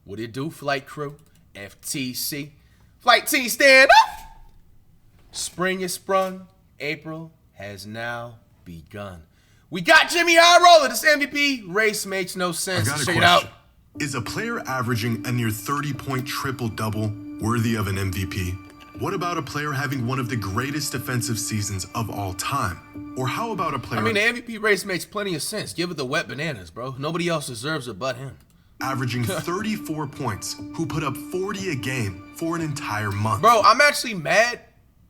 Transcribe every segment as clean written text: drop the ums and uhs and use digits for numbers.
What it do, flight crew? FTC. Flight T, stand up! Spring is sprung. April has now begun. We got Jimmy High Roller. This MVP race makes no sense. I got a Check question. it out. Is a player averaging a near 30-point triple-double worthy of an MVP? What about a player having one of the greatest defensive seasons of all time? Or how about a player... I mean, the MVP race makes plenty of sense. Give it the wet bananas, bro. Nobody else deserves it but him. averaging 34 points, who put up 40 a game for an entire month. Bro, I'm actually mad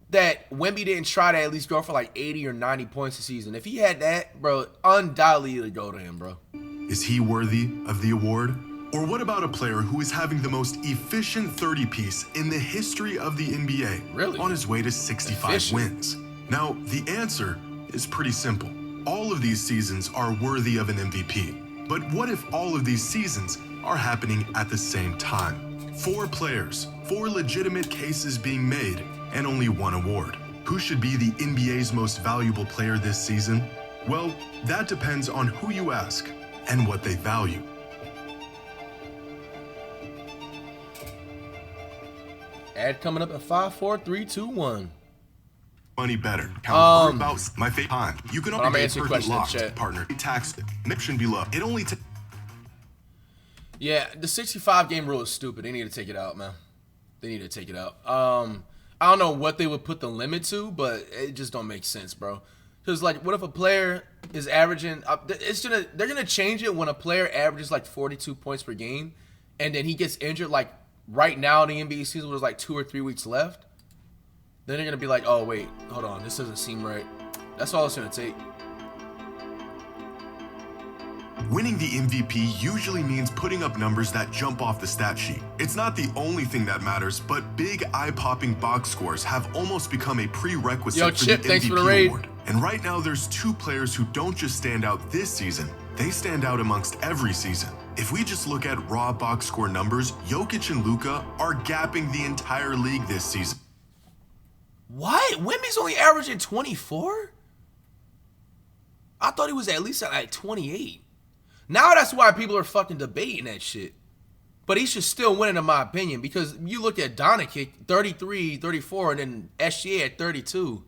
that Wemby didn't try to at least go for like 80 or 90 points a season. If he had that, bro, undoubtedly it would go to him, bro. Is he worthy of the award? Or what about a player who is having the most efficient 30-piece in the history of the NBA, Really? on his way to 65 wins? Now, the answer is pretty simple. All of these seasons are worthy of an MVP. But what if all of these seasons are happening at the same time? 4 players, 4 legitimate cases being made, and only 1 award. Who should be the NBA's most valuable player this season? Well, that depends on who you ask and what they value. Ad coming up at 5, 4, 3, 2, 1. Money better. Count about my favorite time. You can I'm only answering get question in locked, chat. partner. Tax option below. It only takes. Yeah, the 65 game rule is stupid. They need to take it out, man. They need to take it out. I don't know what they would put the limit to, but it just don't make sense, bro. Because like, what if a player is averaging? They're gonna change it when a player averages like 42 points per game, and then he gets injured like right now in the NBA season with like 2 or 3 weeks left. Then they're gonna be like, oh wait, hold on, this doesn't seem right. That's all it's gonna take. Winning the MVP usually means putting up numbers that jump off the stat sheet. It's not the only thing that matters, but big eye-popping box scores have almost become a prerequisite for Chip, the thanks for the MVP raid. award. And right now there's 2 players who don't just stand out this season, they stand out amongst every season. If we just look at raw box score numbers, Jokic and Luka are gapping the entire league this season. What? Wemby's only averaging 24? I thought he was at least at like 28. Now that's why people are fucking debating that shit. But he should still win, in my opinion, because you look at Doncic, 33, 34, and then SGA at 32.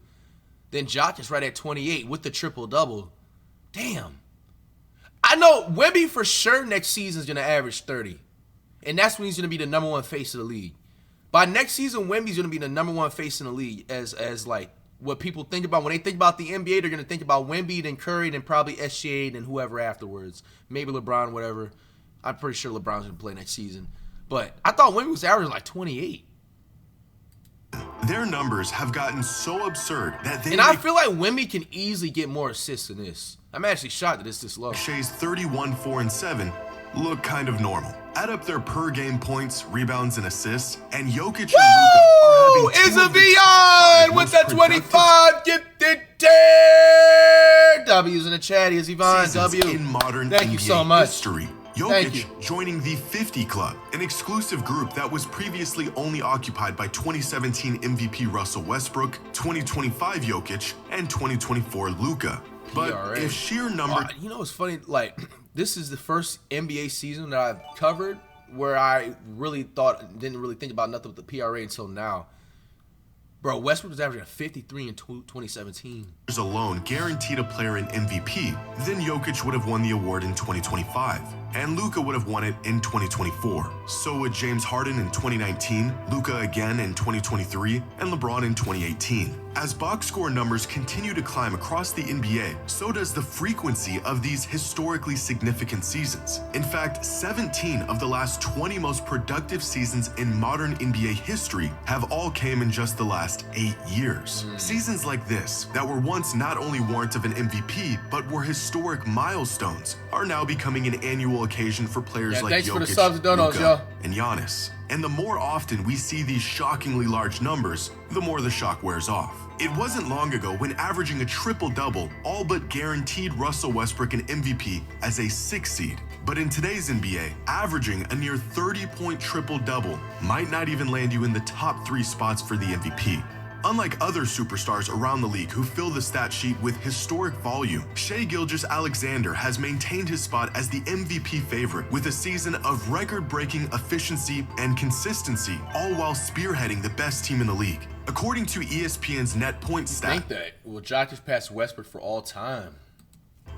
Then Jock is right at 28 with the triple-double. Damn. I know Wemby for sure next season is going to average 30. And that's when he's going to be the number 1 face of the league. By next season, Wemby's going to be the number 1 face in the league as like what people think about. When they think about the NBA, they're going to think about Wemby, then Curry, then probably SGA, and whoever afterwards. Maybe LeBron, whatever. I'm pretty sure LeBron's going to play next season. But I thought Wemby was averaging like 28. Their numbers have gotten so absurd that they And I feel like Wemby can easily get more assists than this. I'm actually shocked that it's this low. Shea's 31, 4, and 7 look kind of normal. Add up their per-game points, rebounds, and assists, and Jokic and Luka are having Is 2 a of the Beyond top with most that productive 25 gifted tear. W's in the chat. Is Yvonne seasons W. in modern Thank NBA you so much. history. Thank you. Jokic joining the 50 Club, an exclusive group that was previously only occupied by 2017 MVP Russell Westbrook, 2025 Jokic, and 2024 Luka. But PRA. if sheer number... You know what's funny? Like, this is the first NBA season that I've covered where I didn't really think about nothing with the PRA until now. Bro, Westbrook was averaging 53 in 2017. alone guaranteed a player an MVP, then Jokic would have won the award in 2025, and Luka would have won it in 2024. So would James Harden in 2019, Luka again in 2023, and LeBron in 2018. As box score numbers continue to climb across the NBA, so does the frequency of these historically significant seasons. In fact, 17 of the last 20 most productive seasons in modern NBA history have all came in just the last 8 years. Seasons like this, that were once not only warrant of an MVP, but were historic milestones, are now becoming an annual occasion for players like thanks for the Jokic, subs and donos, Luka, y'all. and Giannis. And the more often we see these shockingly large numbers, the more the shock wears off. It wasn't long ago when averaging a triple-double all but guaranteed Russell Westbrook an MVP as a 6 seed. But in today's NBA, averaging a near 30-point triple-double might not even land you in the top 3 spots for the MVP. Unlike other superstars around the league who fill the stat sheet with historic volume, Shai Gilgeous-Alexander has maintained his spot as the MVP favorite with a season of record-breaking efficiency and consistency, all while spearheading the best team in the league. According to ESPN's net point stat, Think that. Will Jokic pass Westbrook for all time?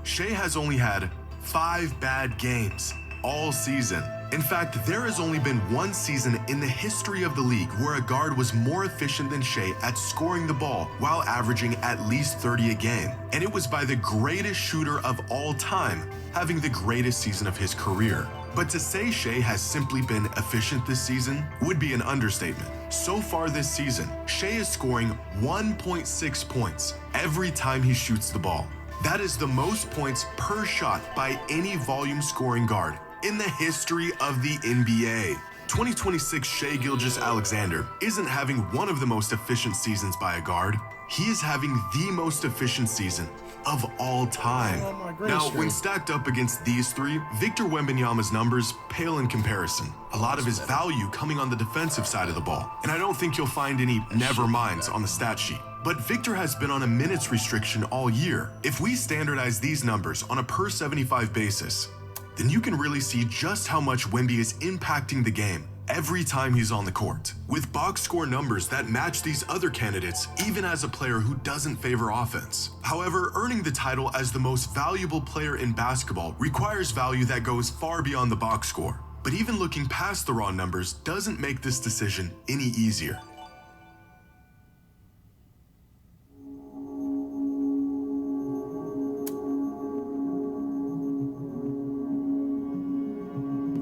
Shai has only had 5 bad games all season. In fact, there has only been one season in the history of the league where a guard was more efficient than Shai at scoring the ball while averaging at least 30 a game. And it was by the greatest shooter of all time, having the greatest season of his career. But to say Shai has simply been efficient this season would be an understatement. So far this season, Shai is scoring 1.6 points every time he shoots the ball. That is the most points per shot by any volume scoring guard in the history of the NBA. 2026 Shai Gilgeous-Alexander isn't having one of the most efficient seasons by a guard. He is having the most efficient season of all time. Now, when stacked up against these three, Victor Wembanyama's numbers pale in comparison. A lot of his value coming on the defensive side of the ball. And I don't think you'll find any never minds on the stat sheet. But Victor has been on a minutes restriction all year. If we standardize these numbers on a per 75 basis, then you can really see just how much Wemby is impacting the game every time he's on the court, with box score numbers that match these other candidates even as a player who doesn't favor offense. However, earning the title as the most valuable player in basketball requires value that goes far beyond the box score. But even looking past the raw numbers doesn't make this decision any easier.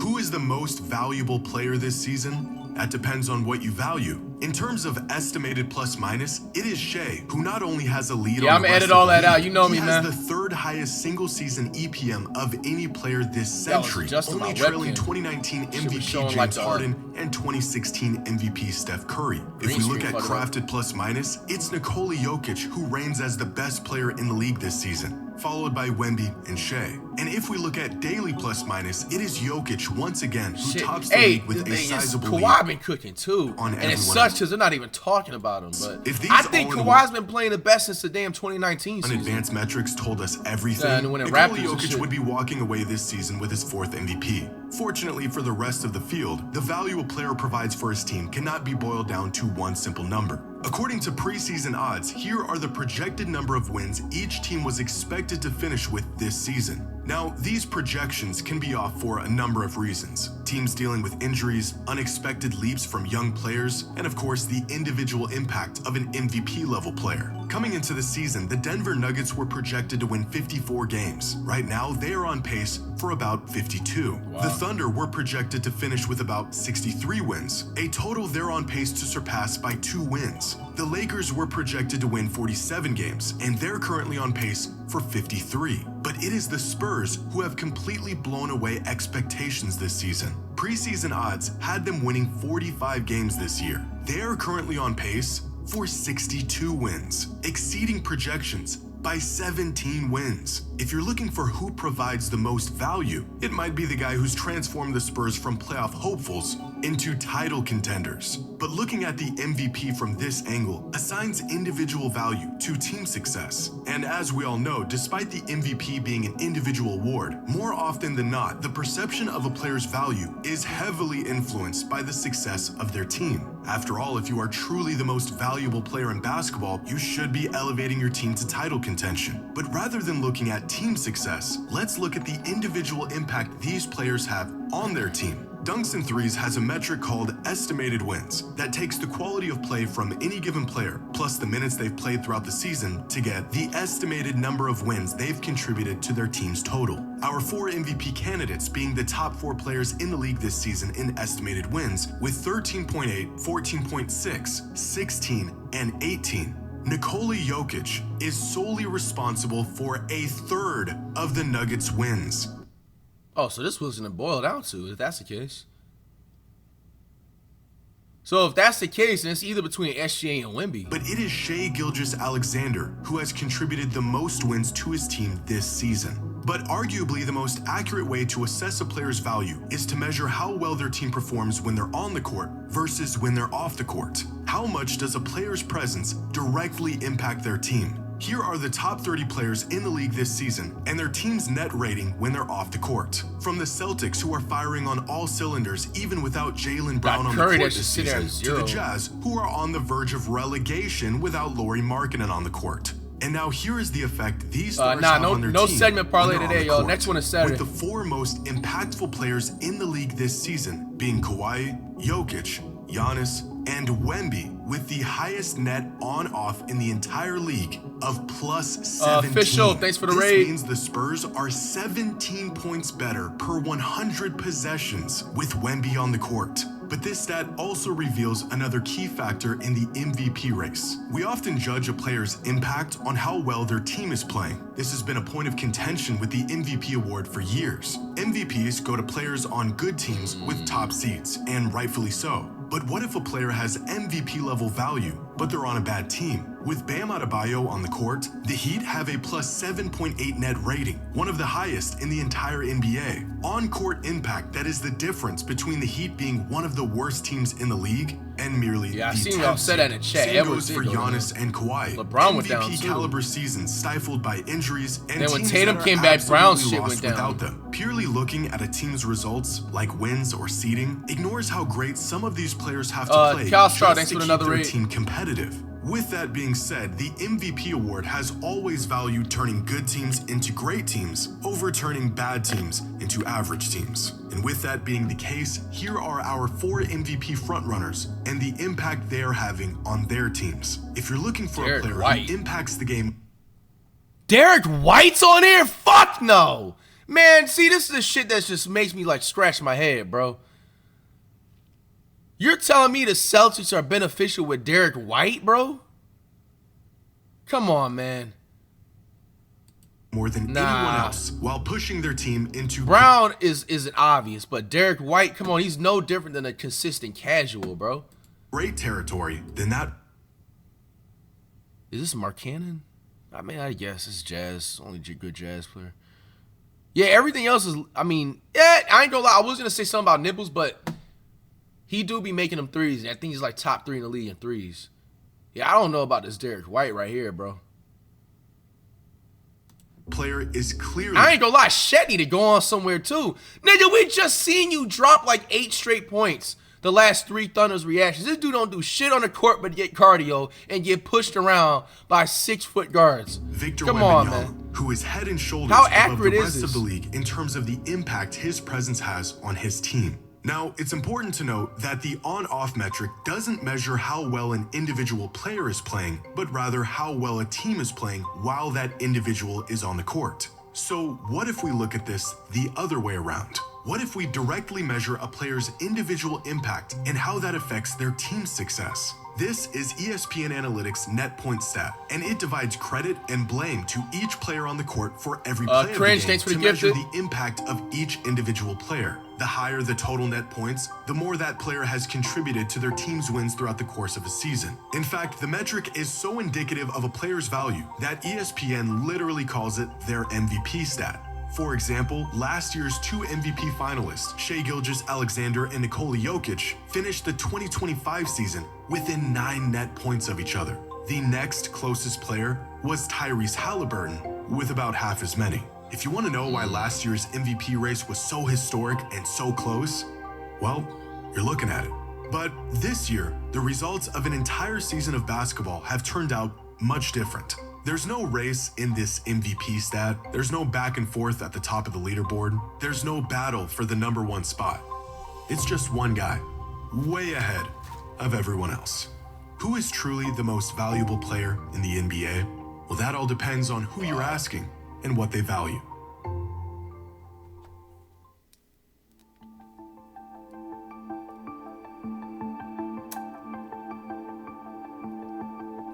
Who is the most valuable player this season? That depends on what you value. In terms of estimated plus minus, it is Shai, who not only has a lead on the I'm gonna edit all that out. You know me, man. He has the third highest single season EPM of any player this century, only trailing 2019 MVP James Harden and 2016 MVP Steph Curry. If we look at crafted plus minus, it's Nikola Jokic who reigns as the best player in the league this season, followed by Wemby and Shai. And if we look at daily plus minus, it is Jokic once again who tops the league with a sizable lead. Kawhi been cooking too, and it's such because they're not even talking about him. But I think Kawhi's been playing the best since the damn 2019 season. Advanced metrics told us everything. Nikola Jokic would be walking away this season with his 4th MVP. Fortunately for the rest of the field, the value a player provides for his team cannot be boiled down to one simple number. According to preseason odds, here are the projected number of wins each team was expected to finish with this season. Now, these projections can be off for a number of reasons. Teams dealing with injuries, unexpected leaps from young players, and of course the individual impact of an MVP level player. Coming into the season, the Denver Nuggets were projected to win 54 games. Right now, they are on pace for about 52. Wow. The Thunder were projected to finish with about 63 wins, a total they're on pace to surpass by 2 wins. The Lakers were projected to win 47 games, and they're currently on pace for 53. But it is the Spurs who have completely blown away expectations this season. Preseason odds had them winning 45 games this year. They are currently on pace for 62 wins, exceeding projections by 17 wins. If you're looking for who provides the most value, it might be the guy who's transformed the Spurs from playoff hopefuls into title contenders. But looking at the MVP from this angle assigns individual value to team success. And as we all know, despite the MVP being an individual award, more often than not, the perception of a player's value is heavily influenced by the success of their team. After all, if you are truly the most valuable player in basketball, you should be elevating your team to title contention. But rather than looking at team success, let's look at the individual impact these players have on their team. Dunks and Threes has a metric called estimated wins that takes the quality of play from any given player plus the minutes they've played throughout the season to get the estimated number of wins they've contributed to their team's total. Our 4 MVP candidates being the top 4 players in the league this season in estimated wins with 13.8, 14.6, 16, and 18. Nikola Jokic is solely responsible for a third of the Nuggets' wins. Oh, so this wasn't boiled down to, if that's the case. So if that's the case, then it's either between SGA and Wemby. But it is Shai Gilgeous-Alexander who has contributed the most wins to his team this season. But arguably the most accurate way to assess a player's value is to measure how well their team performs when they're on the court versus when they're off the court. how much does a player's presence directly impact their team? Here are the top 30 players in the league this season and their team's net rating when they're off the court. From the Celtics, who are firing on all cylinders even without Jaylen Brown on the court this season, to the Jazz, who are on the verge of relegation without Lauri Markkanen on the court. And now here is the effect these stars have on their team. No segment parlay today, y'all. Next one is Saturday. With the 4 most impactful players in the league this season being Kawhi, Jokic, Giannis, and Wemby, with the highest net on-off in the entire league of plus 17. Official, thanks for the raid. This means the Spurs are 17 points better per 100 possessions with Wemby on the court. But this stat also reveals another key factor in the MVP race. We often judge a player's impact on how well their team is playing. This has been a point of contention with the MVP award for years. MVPs go to players on good teams with top seeds, and rightfully so. But what if a player has MVP level value, but they're on a bad team? With Bam Adebayo on the court, the Heat have a plus 7.8 net rating, one of the highest in the entire NBA. On-court impact, that is the difference between the Heat being one of the worst teams in the league and merely the 10th. I seen y'all said that in chat. Same goes for Giannis and Kawhi. LeBron went down too. MVP caliber seasons stifled by injuries, and then when teams Tatum that are came back, Brown's shit lost went down. without them. Purely looking at a team's results, like wins or seeding, ignores how great some of these players have to play just to keep their team competitive. With that being said, the MVP award has always valued turning good teams into great teams over turning bad teams into average teams. And with that being the case, here are our 4 MVP frontrunners and the impact they are having on their teams. If you're looking for a player who impacts the game... Derek White's on here? Fuck no! Man, see, this is the shit that just makes me like scratch my head, bro. You're telling me the Celtics are beneficial with Derek White, bro? Come on, man. More than anyone else, while pushing their team into... Brown isn't obvious, but Derek White, come on, he's no different than a consistent casual, bro. Great territory, then that... Is this Mark Cannon? I mean, I guess it's Jazz. Only good Jazz player. Yeah, everything else is... I mean, yeah, I ain't gonna lie. I was gonna say something about Nibbles, but... He do be making them threes. I think he's like top 3 in the league in threes. Yeah, I don't know about this Derek White right here, bro. Player is clearly... I ain't gonna lie, Shet need to go on somewhere too. Nigga, we just seen you drop like 8 straight points the last 3 Thunder's reactions. This dude don't do shit on the court but get cardio and get pushed around by 6-foot guards. Victor Come Wembanyama, on, man. who is head and shoulders How above accurate the is rest this? of the league in terms of the impact his presence has on his team. Now, it's important to note that the on-off metric doesn't measure how well an individual player is playing, but rather how well a team is playing while that individual is on the court. So what if we look at this the other way around? What if we directly measure a player's individual impact and how that affects their team's success? This is ESPN Analytics net point stat, and it divides credit and blame to each player on the court for every play of the game to measure the impact of each individual player. The higher the total net points, the more that player has contributed to their team's wins throughout the course of a season. In fact, the metric is so indicative of a player's value that ESPN literally calls it their MVP stat. For example, last year's 2 MVP finalists, Shai Gilgeous-Alexander and Nikola Jokic, finished the 2025 season within 9 net points of each other. The next closest player was Tyrese Halliburton, with about half as many. If you want to know why last year's MVP race was so historic and so close, well, you're looking at it. But this year, the results of an entire season of basketball have turned out much different. There's no race in this MVP stat. There's no back and forth at the top of the leaderboard. There's no battle for the number 1 spot. It's just one guy, way ahead of everyone else. Who is truly the most valuable player in the NBA? Well, that all depends on who you're asking and what they value.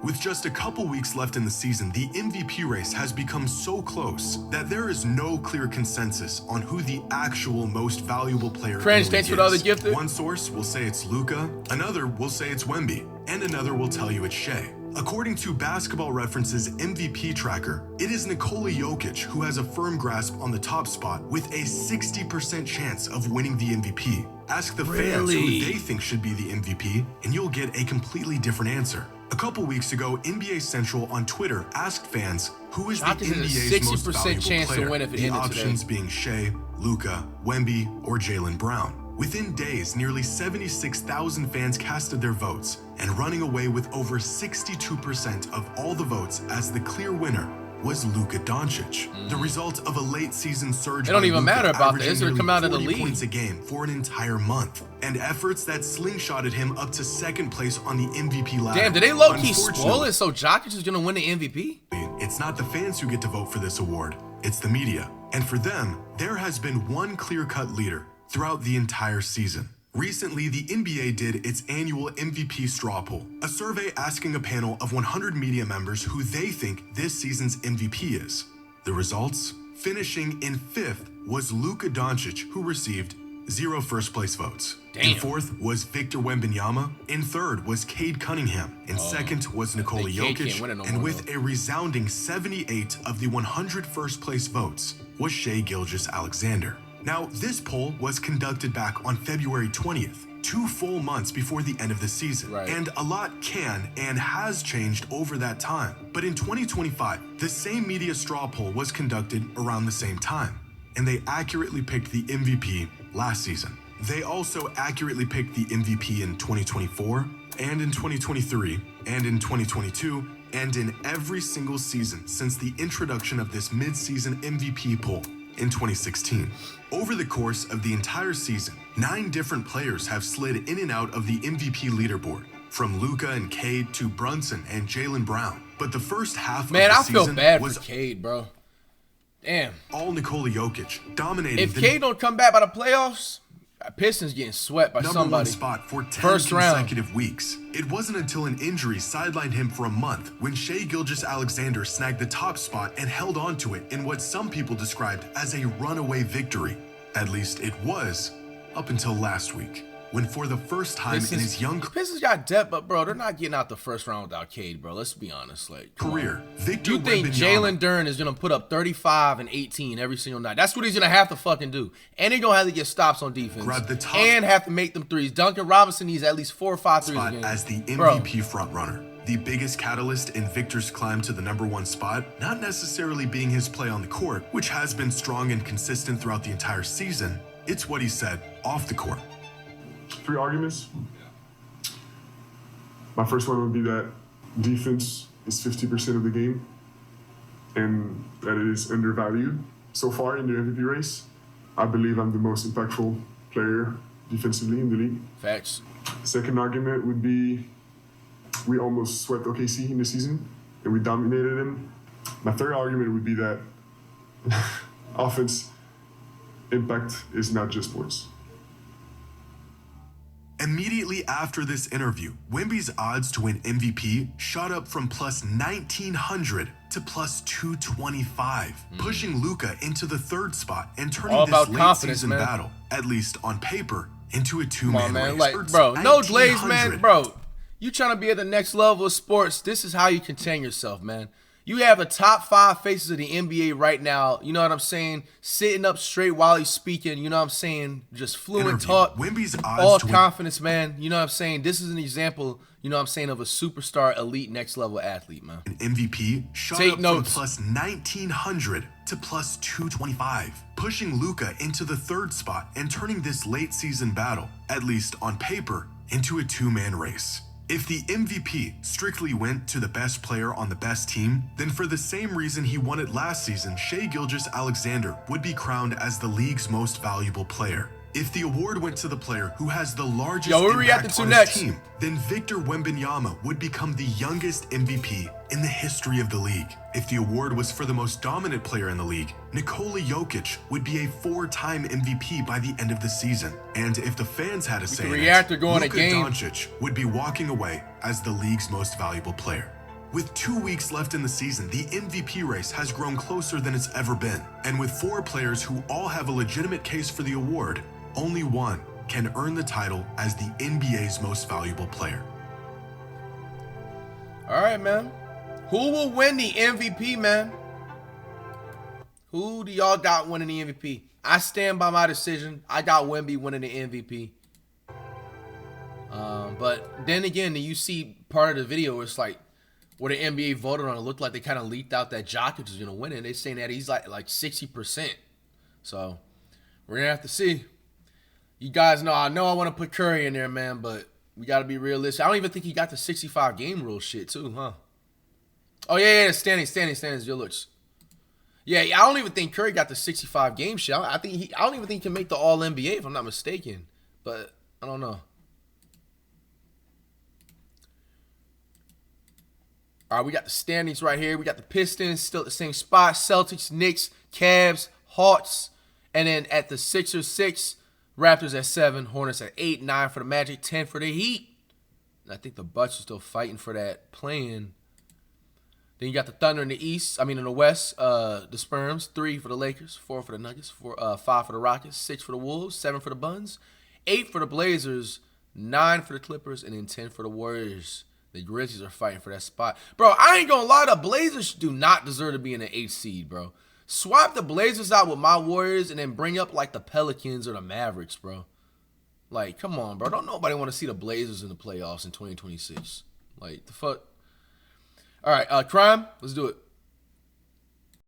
With just a couple weeks left in the season, the MVP race has become so close that there is no clear consensus on who the actual most valuable player in the league thanks for the other gifted. One source will say it's Luka, another will say it's Wemby, and another will tell you it's Shai. According to Basketball Reference's MVP tracker, it is Nikola Jokic who has a firm grasp on the top spot with a 60% chance of winning the MVP. Ask the fans who they think should be the MVP, and you'll get a completely different answer. A couple weeks ago, NBA Central on Twitter asked fans who is the NBA's most valuable player, the options being Shea, Luka, Wemby, or Jaylen Brown. Within days, nearly 76,000 fans casted their votes, and running away with over 62% of all the votes as the clear winner was Luka Doncic. The result of a late season surge. It don't even matter about this. It's gonna come out of the league. Points a game for an entire month, and efforts that slingshotted him up to second place on the MVP ladder. Damn, did they low-key spoil it so Jokic is gonna win the MVP? It's not the fans who get to vote for this award. It's the media. And for them, there has been one clear-cut leader throughout the entire season. Recently, the NBA did its annual MVP straw poll, a survey asking a panel of 100 media members who they think this season's MVP is. The results? Finishing in 5th was Luka Doncic, who received 0 first-place votes. Damn. In 4th was Victor Wembanyama. In 3rd was Cade Cunningham. In 2nd was Nikola Jokic. And with a resounding 78 of the 100 first-place votes was Shai Gilgeous-Alexander. Now, this poll was conducted back on February 20th, 2 full months before the end of the season. Right. And a lot can and has changed over that time. But in 2025, the same media straw poll was conducted around the same time, and they accurately picked the MVP last season. They also accurately picked the MVP in 2024, and in 2023, and in 2022, and in every single season since the introduction of this mid-season MVP poll in 2016. Over the course of the entire season, 9 different players have slid in and out of the MVP leaderboard, from Luka and Cade to Brunson and Jaylen Brown. But the first half of the season I feel bad for Cade, bro. Damn. All Nikola Jokic dominating. If Cade don't come back by the playoffs, Pistons getting swept by somebody. #1 spot for 10 consecutive weeks. It wasn't until an injury sidelined him for a month when Shai Gilgeous-Alexander snagged the top spot and held on to it in what some people described as a runaway victory. At least it was, up until last week, when for the first time in his young Pistons got depth, but bro, they're not getting out the first round without Cade, bro. Let's be honest. Like, career, Victor you think Wembanyama, Jalen Duren is gonna put up 35 and 18 every single night? That's what he's gonna have to fucking do, and he's gonna have to get stops on defense, grab the top and have to make them threes. Duncan Robinson needs at least 4 or 5 threes a game. As the MVP frontrunner. The biggest catalyst in Victor's climb to the #1 spot, not necessarily being his play on the court, which has been strong and consistent throughout the entire season. It's what he said off the court. 3 arguments. My first one would be that defense is 50% of the game and that it is undervalued so far in the MVP race. I believe I'm the most impactful player defensively in the league. Facts. Second argument would be we almost swept OKC in the season and we dominated them. My third argument would be that offense impact is not just sports. Immediately after this interview, Wemby's odds to win MVP shot up from plus 1,900 to plus 225, pushing Luka into the 3rd spot and turning this late season battle, at least on paper, into a 2-man race. Like, bro, no delays, man. Bro, you trying to be at the next level of sports, this is how you contain yourself, man. You have the top 5 faces of the NBA right now, you know what I'm saying, sitting up straight while he's speaking, you know what I'm saying, just fluent talk, Wemby's odds all confidence, man, you know what I'm saying. This is an example, you know what I'm saying, of a superstar, elite, next level athlete, man. An MVP shot up from plus 1,900 to plus 225, pushing Luka into the 3rd spot and turning this late season battle, at least on paper, into a 2-man race. If the MVP strictly went to the best player on the best team, then for the same reason he won it last season, Shai Gilgeous-Alexander would be crowned as the league's most valuable player. If the award went to the player who has the largest impact on his team, then Victor Wembanyama would become the youngest MVP in the history of the league. If the award was for the most dominant player in the league, Nikola Jokic would be a 4-time MVP by the end of the season. And if the fans had a say in it, Luka Doncic would be walking away as the league's most valuable player. With 2 weeks left in the season, the MVP race has grown closer than it's ever been. And with 4 players who all have a legitimate case for the award, only one can earn the title as the NBA's most valuable player. All right, man. Who will win the MVP, man? Who do y'all got winning the MVP? I stand by my decision. I got Wemby winning the MVP. But then again, you see part of the video where it's like where the NBA voted on it looked like they kind of leaked out that Jokic was gonna win it. They're saying that he's like 60%. So we're gonna have to see. You guys know I want to put Curry in there, man, but we gotta be realistic. I don't even think he got the 65 game rule shit too, huh? Oh yeah, standings, your looks. Yeah, I don't even think Curry got the 65 game shit. I don't even think he can make the All NBA if I'm not mistaken. But I don't know. All right, we got the standings right here. We got the Pistons still at the same spot. Celtics, Knicks, Cavs, Hawks. And then at the Sixers, 6. Raptors at 7. Hornets at 8. 9 for the Magic. 10 for the Heat. And I think the Bucks are still fighting for that play-in. Then you got the Thunder in the East. I mean, in the West, the Sperms. 3 for the Lakers. 4 for the Nuggets. 5 for the Rockets. 6 for the Wolves. 7 for the Buns. 8 for the Blazers. 9 for the Clippers. And then 10 for the Warriors. The Grizzlies are fighting for that spot. Bro, I ain't gonna lie. The Blazers do not deserve to be in the 8th seed, bro. Swap the Blazers out with my Warriors and then bring up, like, the Pelicans or the Mavericks, bro. Like, come on, bro. Don't nobody want to see the Blazers in the playoffs in 2026. Like, the fuck? All right, Crime, let's do it.